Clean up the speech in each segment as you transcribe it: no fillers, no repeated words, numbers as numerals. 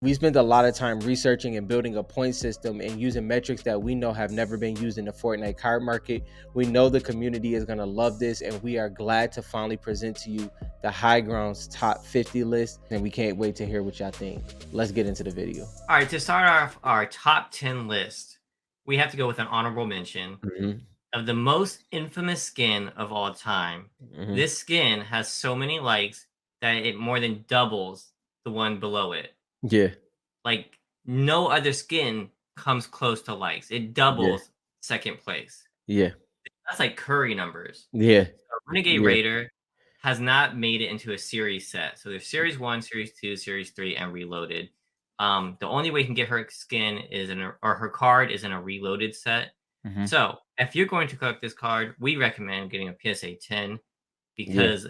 We spent a lot of time researching and building a point system and using metrics that we know have never been used in the Fortnite card market. We know the community is going to love this, and we are glad to finally present to you the Highground's top 50 list, and we can't wait to hear what y'all think. Let's get into the video. All right, to start off our top 10 list, we have to go with an honorable mention Mm-hmm. of the most infamous skin of all time. Mm-hmm. This skin has so many likes that it more than doubles the one below it. Yeah, Like, no other skin comes close to likes. It yeah, doubles second place. yeah, That's like Curry numbers. yeah, So Renegade yeah. Raider has not made it into a series set. So there's Series 1, Series 2, Series 3, and Reloaded. The only way you can get her skin is or her card is in a reloaded set. Mm-hmm. So if you're going to collect this card, we recommend getting a PSA 10 Yeah. because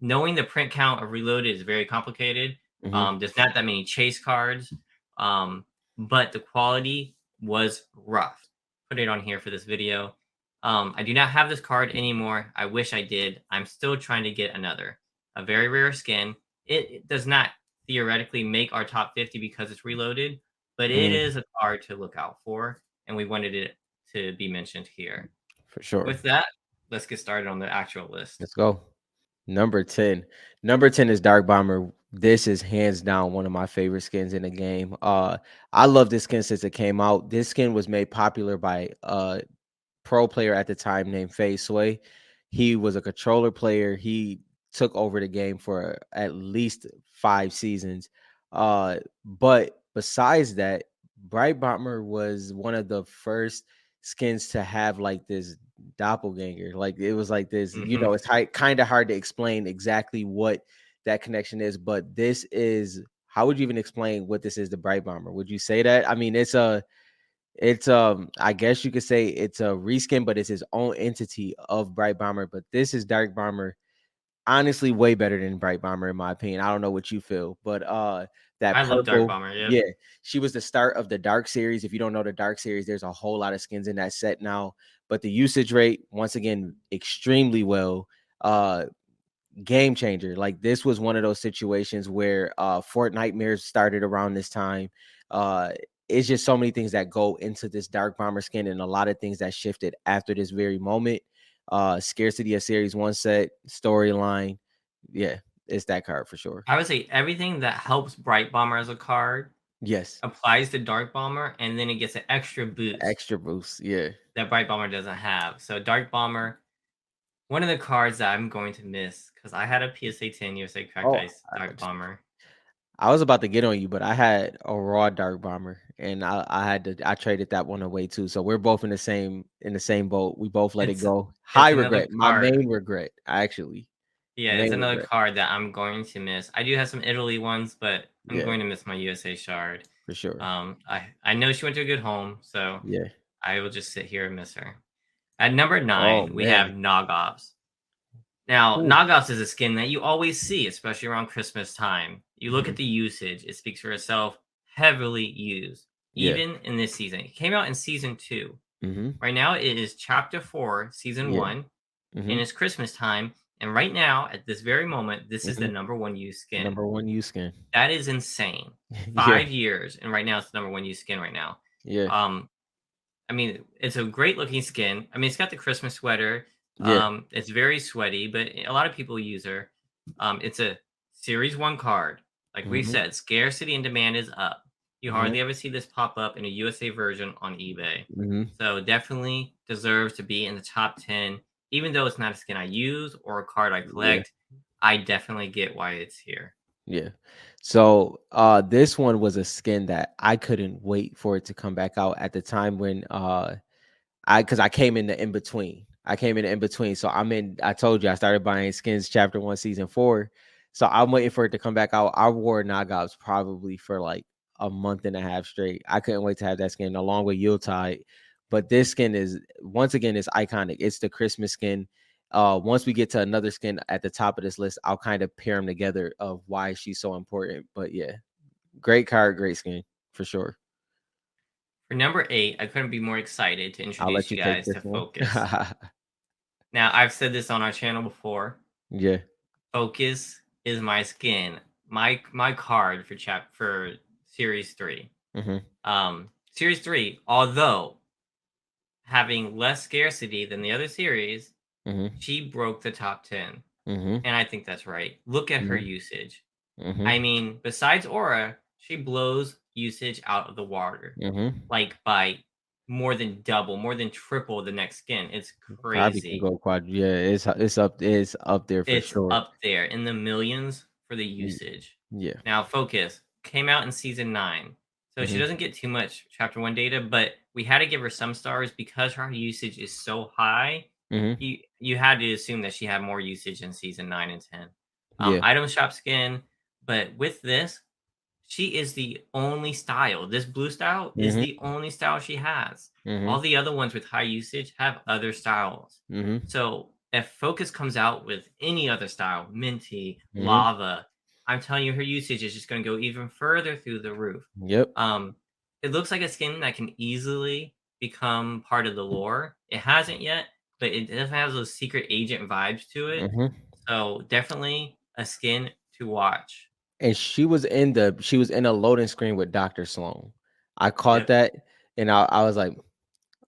knowing the print count of Reloaded is very complicated. Mm-hmm. There's not that many chase cards, but the quality was rough. Put it on here for this video. I do not have this card anymore. I wish I did. I'm still trying to get another. A very rare skin. It does not theoretically make our top 50 because it's reloaded, but it Mm-hmm. is a card to look out for, and we wanted it to be mentioned here. For sure. With that, let's get started on the actual list. Let's go. Number 10. Number 10 is Dark Bomber. This is hands down one of my favorite skins in the game. I love this skin since it came out. This skin was made popular by pro player at the time named Faye Sway. He was a controller player. He took over the game for at least 5 seasons. But besides that, Bright Bomber was one of the first skins to have like this doppelganger. Like it was like this, Mhm. it's kind of hard to explain exactly what that connection is, but this is how would you even explain what this is, the Bright Bomber? Would you say that? I mean, it's I guess you could say it's a reskin, but it's his own entity of Bright Bomber. But this is Dark Bomber, honestly way better than Bright Bomber in my opinion. I don't know what you feel, but that I love Dark purple, Bomber, yep. yeah, she was the start of the Dark series. If you don't know the Dark series, there's a whole lot of skins in that set now. But the usage rate, once again, extremely well. Game changer. Like this was one of those situations where Fortnite mirrors started around this time. Uh it's just so many things that go into this Dark Bomber skin and a lot of things that shifted after this very moment. Scarcity of series one set, storyline. Yeah, it's that card for sure. I would say everything that helps Bright Bomber as a card Yes. applies to Dark Bomber, and then it gets an extra boost Extra boost. Yeah. that Bright Bomber doesn't have. So Dark Bomber, one of the cards that I'm going to miss because I had a PSA 10 USA Cracked Oh, Ice Dark Bomber. I was about to get on you, but I had a raw Dark Bomber, and I traded that one away too. So we're both in the same boat. We both let it It's go. High it's another regret. My card. main regret, actually. Yeah, it's Main another regret. card that I'm going to miss. I do have some Italy ones, but I'm Yeah, going to miss my USA shard. for sure. I know she went to a good home, so Yeah. I will just sit here and miss her. At number Oh 9, we have man. Nogops. Now, Ooh. Nagas is a skin that you always see, especially around Christmas time. You look at Mhm. the usage, it speaks for itself, heavily used, Yeah. even in this season. It came out in season 2. Mhm. Right now, it is chapter 4, season Yeah. 1, and Mhm. it's Christmas time. And right now, at this very moment, this is the Mhm. number one used skin. Number one U skin. That is insane. Yeah. 5 years, and right now it's the number one used skin right now. Yeah. Um, I mean, it's a great looking skin. I mean, it's got the Christmas sweater. Yeah. It's very sweaty, but a lot of people use her. It's a series one card. Like we Mhm. said, scarcity and demand is up. You Mhm. hardly ever see this pop up in a USA version on eBay. Mhm. So definitely deserves to be in the top 10. Even though it's not a skin I use or a card I Yeah. collect, I definitely get why it's here. Yeah. So this one was a skin that I couldn't wait for it to come back out at the time when I came in the in between. I came in the in between. So I told you I started buying skins chapter 1 season 4. So I'm waiting for it to come back out. I wore Nagobs probably for like a month and a half straight. I couldn't wait to have that skin along with Yuletide. But this skin is once again is iconic. It's the Christmas skin. Once we get to another skin at the top of this list, I'll kind of pair them together of why she's so important. But yeah, great card, great skin for sure. For number 8, I couldn't be more excited to I'll let introduce you you take guys this to one. Focus. Now, I've said this on our channel before. Yeah. Focus is my skin. My card for Series 3. Mhm. Series 3, although having less scarcity than the other series, Mhm. she broke the top 10. Mhm. And I think that's right. Look at her Mhm. usage. I Mhm. mean, besides Aura, she blows usage out of the water, Mhm. like by more than double, more than triple the next skin. It's Probably can crazy. go quad. Yeah, it's up there for It's sure. up there in the millions for the Y- usage. Yeah. Now, Focus came out in season 9. So she Mhm. doesn't get too much chapter 1 data, but we had to give her some stars because her usage is so high. Mhm. You had to assume that she had more usage in season 9 and 10. Yeah. Item shop skin, but with this, she is the only style. This blue style is Mhm. the only style she has. All Mhm. the other ones with high usage have other styles. Mhm. So if Focus comes out with any other style, minty, Mhm. lava, I'm telling you, her usage is just going to go even further through the roof. Yep. Um, it looks like a skin that can easily become part of the lore. It hasn't yet, but it definitely has those secret agent vibes to it. Mhm. So definitely a skin to watch. And she was in a loading screen with Dr. Sloan. I caught Yep. that and I was like,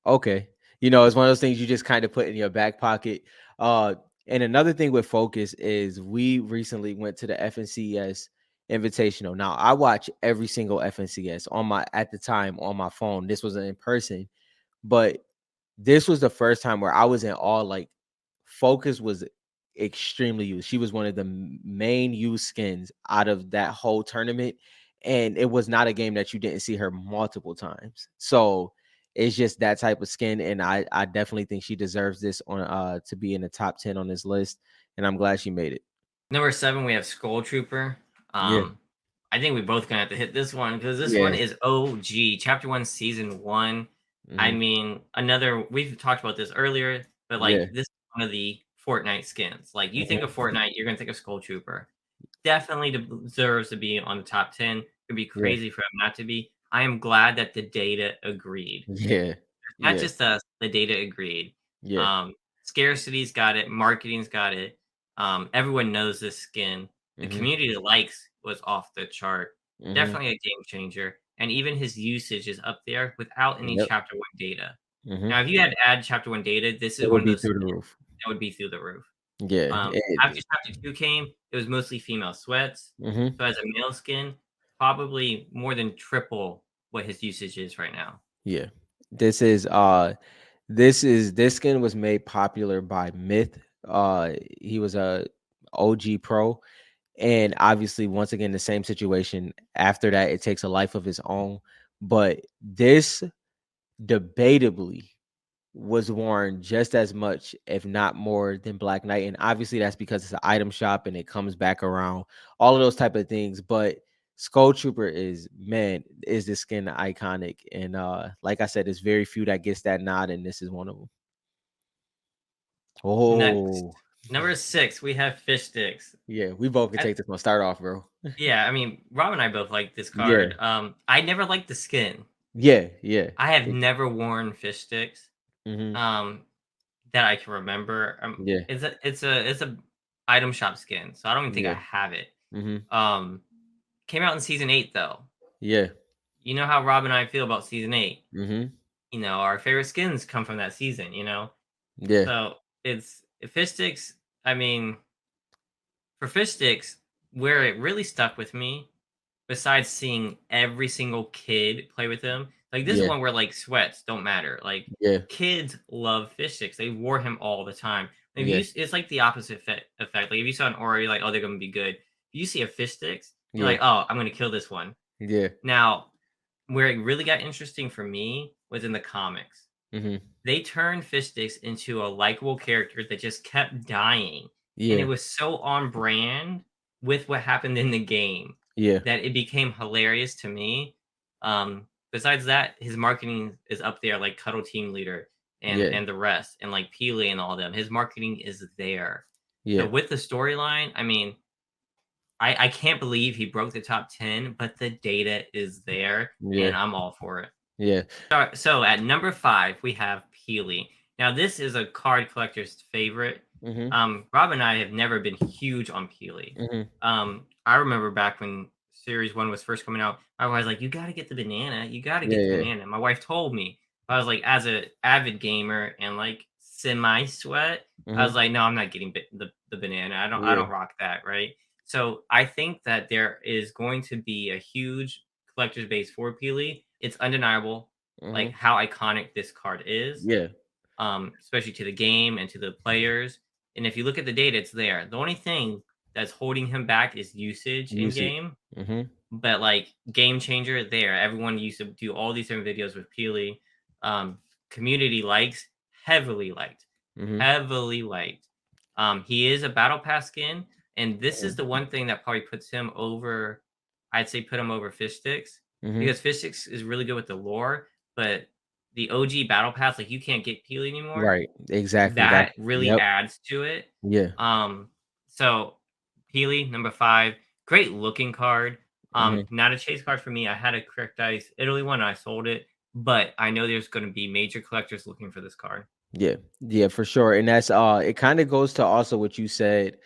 okay. You know, it's one of those things you just kind of put in your back pocket. Uh, and another thing with Focus is we recently went to the FNCS Invitational. Now, I watch every single FNCS on my at the time on my phone. This wasn't in person, but this was the first time where I was in awe. Like, Focus was extremely used. She was one of the main used skins out of that whole tournament, and it was not a game that you didn't see her multiple times. So it's just that type of skin, and I definitely think she deserves this on to be in the top 10 on this list, and I'm glad she made it. Number 7, we have Skull Trooper. Yeah, I think we both gonna have to hit this one because this one yeah, is OG, Chapter 1, Season 1. I hmm, mean, another we've talked about this earlier, but, yeah, like, this is one of the Fortnite skins. Like, you think of hmm, Fortnite, you're gonna think of Skull Trooper. Definitely deserves to be on the top 10. It'd be yeah, crazy for him not to be. I am glad that the data agreed. yeah, Not yeah, just us, the data agreed. yeah, Um, Scarcity's got it, marketing's got it. Everyone knows this skin. The hmm, community likes was off the chart. hmm, Definitely a game changer. And even his usage is up there without any yep, chapter 1 data. hmm. Now, if you had to add chapter 1 data, this is It one would of be those through the skins roof. that would be through the roof. Yeah, After chapter 2 came, it was mostly female sweats. mhm. So as a male skin, probably more than triple what his usage is right now. Yeah. This is this skin was made popular by Myth. He was a OG pro, and obviously once again the same situation. After that it takes a life of its own, but this debatably was worn just as much, if not more, than Black Knight. And obviously that's because it's an item shop and it comes back around, all of those type of things. But Skull Trooper is, man, is this skin iconic. And like I said, there's very few that gets that nod, and this is one of them. Next, Oh, number 6, we have Fishsticks. yeah, we both can I take this one. Start off, bro. Yeah, I mean, Rob and I both like this Yeah, card. I never liked the skin. yeah, yeah. I have never worn Fishsticks, Mm-hmm. um, that I can remember. Yeah, It's a item shop skin, so I don't even think I yeah. have it. Mm-hmm. Um, Came out in season 8 though. Yeah. You know how Rob and I feel about season 8. Mm-hmm. Our favorite skins come from that season. Yeah. So it's Fish Sticks. I mean, for Fish Sticks, where it really stuck with me, besides seeing every single kid play with him, like this is Yeah. one where like sweats don't matter. Like Yeah. kids love Fish Sticks. They wore him all the time. If Yeah. it's like the opposite effect. Like if you saw an Aura, you're like, oh, they're gonna be good. If you see a Fish Sticks, you're Yeah. like, oh, I'm gonna kill this one. Yeah. Now, where it really got interesting for me was in the comics. Mm-hmm. They turned Fishsticks into a likable character that just kept dying, and it Yeah. was so on brand with what happened in the game Yeah. that it became hilarious to me. Besides that, his marketing is up there, like Cuddle Team Leader and Yeah. and the rest, and like Peely and all them. His marketing is there. So Yeah. with the storyline, I mean, I can't believe he broke the top 10, but the data is there, Yeah. and I'm all for it. Yeah. So at number 5, we have Peely. Now, this is a card collector's favorite. Mhm. Rob and I have never been huge on Peely. Mhm. I remember back when Series 1 was first coming out, my wife was like, "You gotta get the banana. You gotta Yeah, get the yeah. banana." My wife told me. I was like, as a avid gamer and like semi-sweat, I was Mhm. like, "No, I'm not getting the banana. I Yeah. don't rock that, right?" So I think that there is going to be a huge collector's base for Peely. It's undeniable, like Mhm. how iconic this card is, Yeah. especially to the game and to the players. And if you look at the data, it's there. The only thing that's holding him back is usage in Usage. game. Mhm. But like game changer, there. Everyone used to do all these different videos with Peely. Um, Community likes, heavily liked, Mhm. heavily liked. He is a battle pass skin, and this is Mhm. the one thing that probably puts him over. I'd say put him over Fishsticks Mhm. because Fishsticks is really good with the lore, but the OG battle pass, like you can't get Peely anymore. Right. Exactly. That. That really Yep. adds to it. Yeah. Um, so Peely, number 5, great looking card. Mhm. Not a chase card for me. I had a Correct Ice Italy one, I sold it, but I know there's going to be major collectors looking for this card. Yeah. Yeah, for sure. And that's it kind of goes to also what you said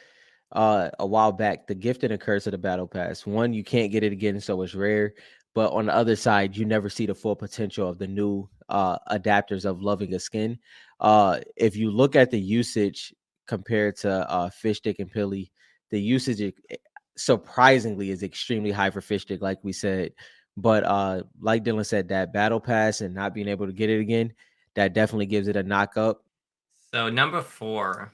a while back, the gift and the curse of the battle pass. One, you can't get it again, so it's rare. But on the other side, you never see the full potential of the new adapters of loving a skin. If you look at the usage compared to fish stick and pilly, the usage surprisingly is extremely high for fish stick, like we said. But like Dylan said, that battle pass and not being able to get it again, that definitely gives it a knock up. So number 4,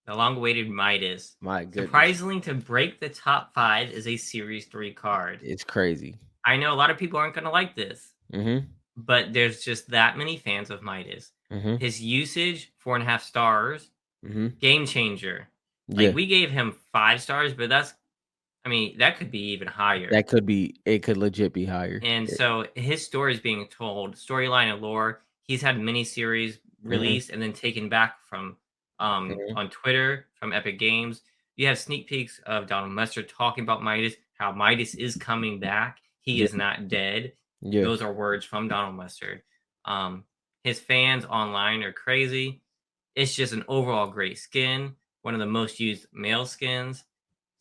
the long-awaited Midas. My goodness, Surprisingly, to break the top 5 is a Series 3 card. it's crazy. I know a lot of people aren't going to like this, Mm-hmm. but there's just that many fans of Midas. Mm-hmm. His usage, 4.5 stars. Mm-hmm. Game changer. Like, Yeah, we gave him 5 stars, but that's I mean, that could be even higher. that could be it could legit be higher. And so his story is being told, storyline and lore. He's had miniseries Mhm, released and then taken back from mhm, on Twitter from Epic Games. You have sneak peeks of Donald Mustard talking about Midas, how Midas is coming back. He yeah, is not dead. yeah, Those are words from Donald Mustard. Um, his fans online are crazy. It's just an overall great skin, one of the most used male skins.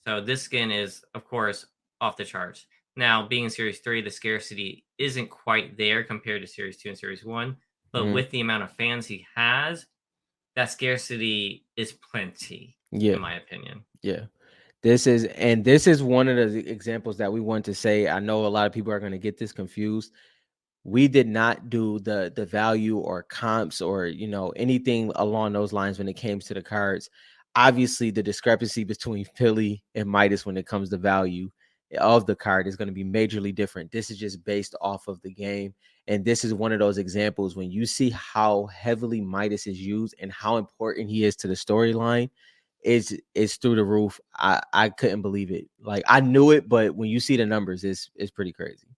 So this skin is, of course, off the charts. Now, being in Series 3, the scarcity isn't quite there compared to Series 2 and Series 1, but mhm, with the amount of fans he has, that scarcity is plenty, yeah, in my opinion. yeah. This is one of the examples that we want to say. I know a lot of people are gonna get this confused. We did not do the value or comps or anything along those lines when it came to the cards. Obviously, the discrepancy between Philly and Midas when it comes to value of the card is going to be majorly different. This is just based off of the game, and this is one of those examples when you see how heavily Midas is used and how important he is to the storyline. Is through the roof. I couldn't believe it. Like I knew it, but when you see the numbers, it's pretty crazy.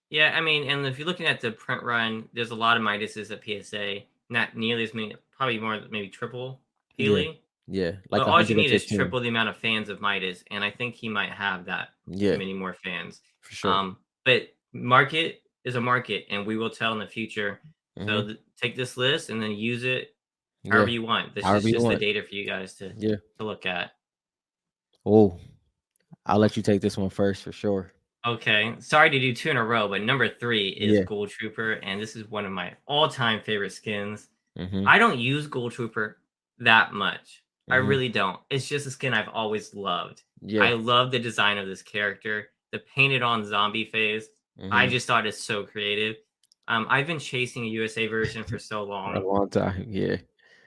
Yeah, I mean, and if you're looking at the print run, there's a lot of Midases at PSA. Not nearly as many, probably more, maybe triple Yeah, Peely. yeah, like But all you need is 115. triple the amount of fans of Midas, and I think he might have that Yeah, many more fans. for sure. But market is a market, and we will tell in the future. Mhm. So take this list and then use it Yeah, however you want. This is however you just the want. data for you guys Yeah. to look at. Oh, I'll let you take this one first for sure. Okay, sorry to do two in a row, but number 3 is Yeah. Gold Trooper, and this is one of my all-time favorite skins. Mhm. I don't use Gold Trooper that much. I Mhm. really don't. It's just a skin I've always loved. Yeah. I love the design of this character, the painted on zombie phase. I Mhm. just thought it's so creative. I've been chasing a USA version for so For a long. long time. Yeah.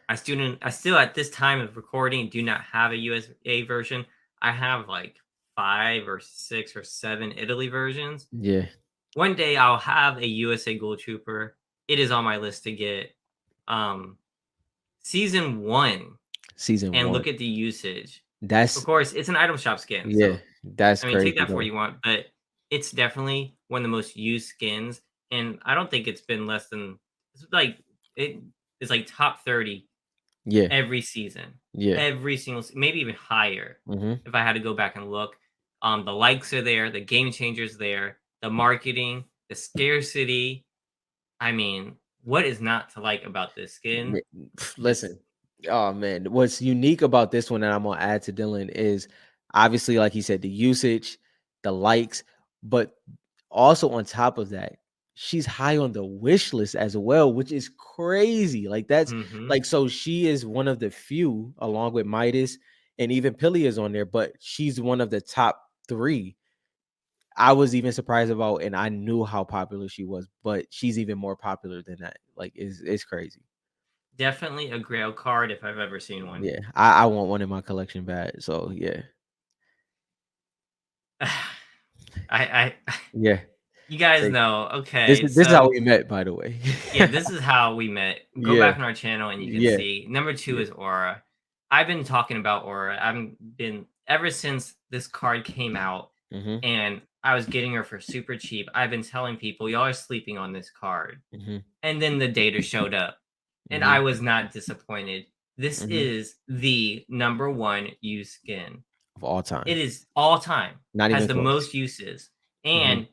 I still at this time of recording do not have a USA version. I have like 5 or 6 or 7 Italy versions. Yeah. One day I'll have a USA Gold Trooper. It is on my list to get. Um, Season 1 Season and 1. look at the usage. Of That's course, it's an item shop skin, yeah. so, That's I mean, take crazy that for what though. you want, but it's definitely one of the most used skins, and I don't think it's been less than it's like it is like top 30 Yeah. every season. Yeah. Every single se maybe even higher Mhm. if I had to go back and look. The likes are there, the game changers there, the marketing, the scarcity. I mean, what is not to like about this skin? It's Listen, oh man, what's unique about this one that I'm gonna add to Dylan is obviously, like he said, the usage, the likes, But also on top of that, she's high on the wish list as well, which is crazy. Like that's Mhm. like so she is one of the few, along with Midas and even Pilly is on there, but she's one of the top three. I was even surprised about, and I knew how popular she was, but she's even more popular than that. Like it's crazy. Definitely a grail card if I've ever seen one. Yeah, I want one in my collection bad. So yeah, I yeah. you guys Say know. this Okay, is how so we met, by the way. yeah, this is how we met. Go Yeah, back on our channel and you can yeah, see. Number 2 yeah. is Aura. I've been talking about Aura. I've been ever since this card came out Mhm, and I was getting her for super cheap. I've been telling people y'all are sleeping on this card. mhm, And then the data showed up and I mhm, was not disappointed. This mhm. is the number 1 used skin. Of all time, It is all time, not has even the close. most uses, Mhm. and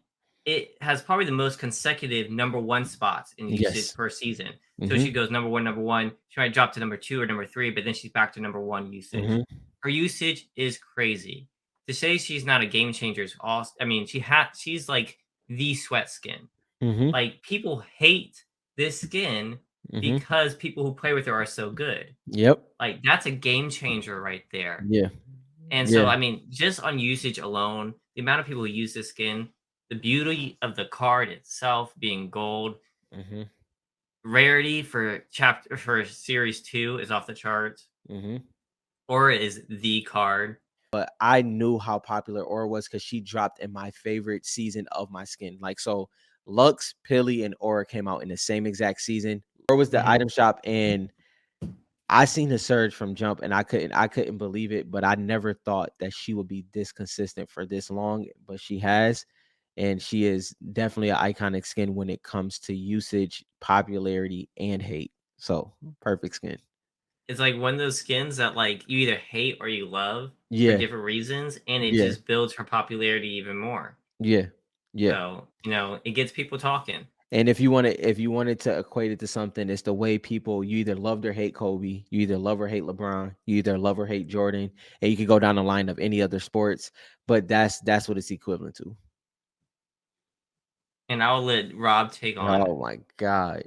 it has probably the most consecutive number 1 spots in usage Yes. per season. So she Mhm, goes number 1. She might drop to number 2 or number 3, but then she's back to number 1 usage. mhm, Her usage is crazy. To say she's not a game changer is also, I mean, she's like the sweat skin. mhm, Like people hate this skin mhm. because people who play with her are so good. Yep. Like that's a game changer right there. Yeah. And so, Yeah. I mean, just on usage alone, the amount of people who use this skin, the beauty of the card itself being gold, Mhm, rarity for chapter for series 2 is off the charts. mhm. Aura is the card. But I knew how popular Aura was because she dropped in my favorite season of my skin. Like so, Lux, Pilly, and Aura came out in the same exact season. Aura was the Mhm. item shop, and I seen the surge from jump, and I couldn't believe it. But I never thought that she would be this consistent for this long. But she has, and she is definitely an iconic skin when it comes to usage, popularity, and hate. So perfect skin. It's like one of those skins that like you either hate or you love for Yeah, different reasons, and it yeah, just builds her popularity even more. yeah, yeah. So, it gets people talking. And if you wanted to equate it to something, it's the way people you either love or hate Kobe, you either love or hate LeBron, you either love or hate Jordan, and you could go down the line of any other sports, but that's what it's equivalent to. And I'll let Rob take on. Oh my god.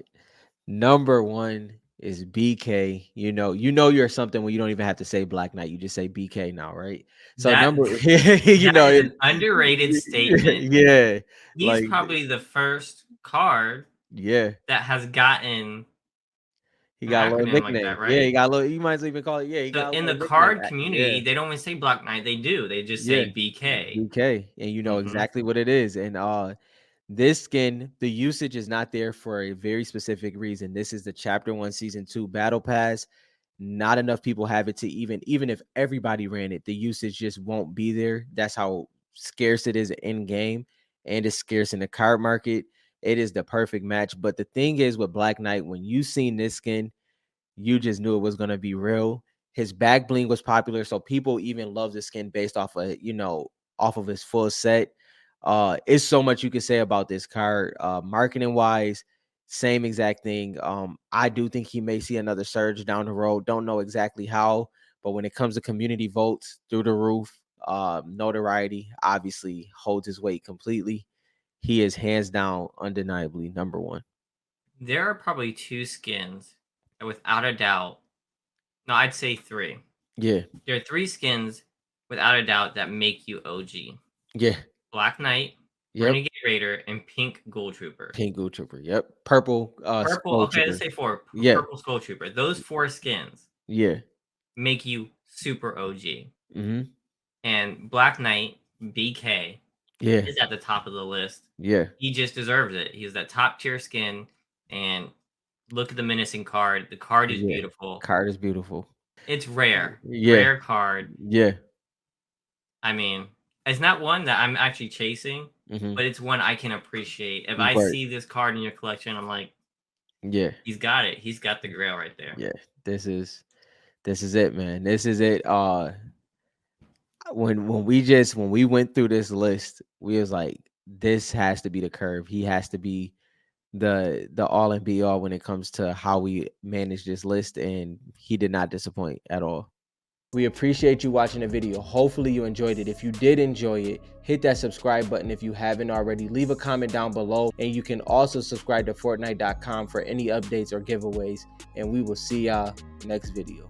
Number one is BK. You know you're something when you don't even have to say Black Knight. You just say BK now, right? So That number you that know is it, an underrated statement. yeah, He's like probably the first card yeah. that has gotten He an got a little acronym like nickname. that, Yeah, he right? got a little. You might as well even call it. Yeah, he So got a in the little nickname. card Yeah, community, they don't even say Black Knight, they do. They just yeah. say BK. BK, and you know Mhm. exactly what it is. And this skin, the usage is not there for a very specific reason. This is the Chapter 1 Season 2 Battle Pass. Not enough people have it to even if everybody ran it, the usage just won't be there. That's how scarce it is in game, and it's scarce in the card market. It is the perfect match. But the thing is with Black Knight, when you seen this skin, you just knew it was gonna be real. His back bling was popular, so people even love the skin based off of off of his full set. It's so much you can say about this card. Marketing wise, same exact thing. I do think he may see another surge down the road. Don't know exactly how, but when it comes to community votes through the roof, notoriety obviously holds his weight completely. He is hands down, undeniably number one. There are probably 2 skins that without a doubt, no, I'd say 3. Yeah, There are 3 skins without a doubt that make you OG. yeah, Black Knight, yep. Renegade Raider, and Pink Gold Trooper. Pink Ghoul Trooper. Yep. Purple Purple, Skull okay, let's Trooper. say 4. Yeah. Purple Skull Trooper. Those 4 skins Yeah. make you super OG. Mhm. And Black Knight, BK, Yeah. is at the top of the list. Yeah. He just deserves it. He's that top tier skin. And look at the menacing card. The card is Yeah. beautiful. Card is beautiful. It's rare. Yeah. Rare card. Yeah. I mean, it's not one that I'm actually chasing, Mhm. but it's one I can appreciate. If I But see this card in your collection, I'm like, yeah. he's got it. He's got the grail right there. Yeah. This is it, man. This is it. When we went through this list, we was like, this has to be the curve. He has to be the all and be all when it comes to how we manage this list, and he did not disappoint at all. We appreciate you watching the video. Hopefully you enjoyed it. If you did enjoy it, hit that subscribe button if you haven't already. Leave a comment down below, and you can also subscribe to Fortnite.com for any updates or giveaways, and we will see y'all next video.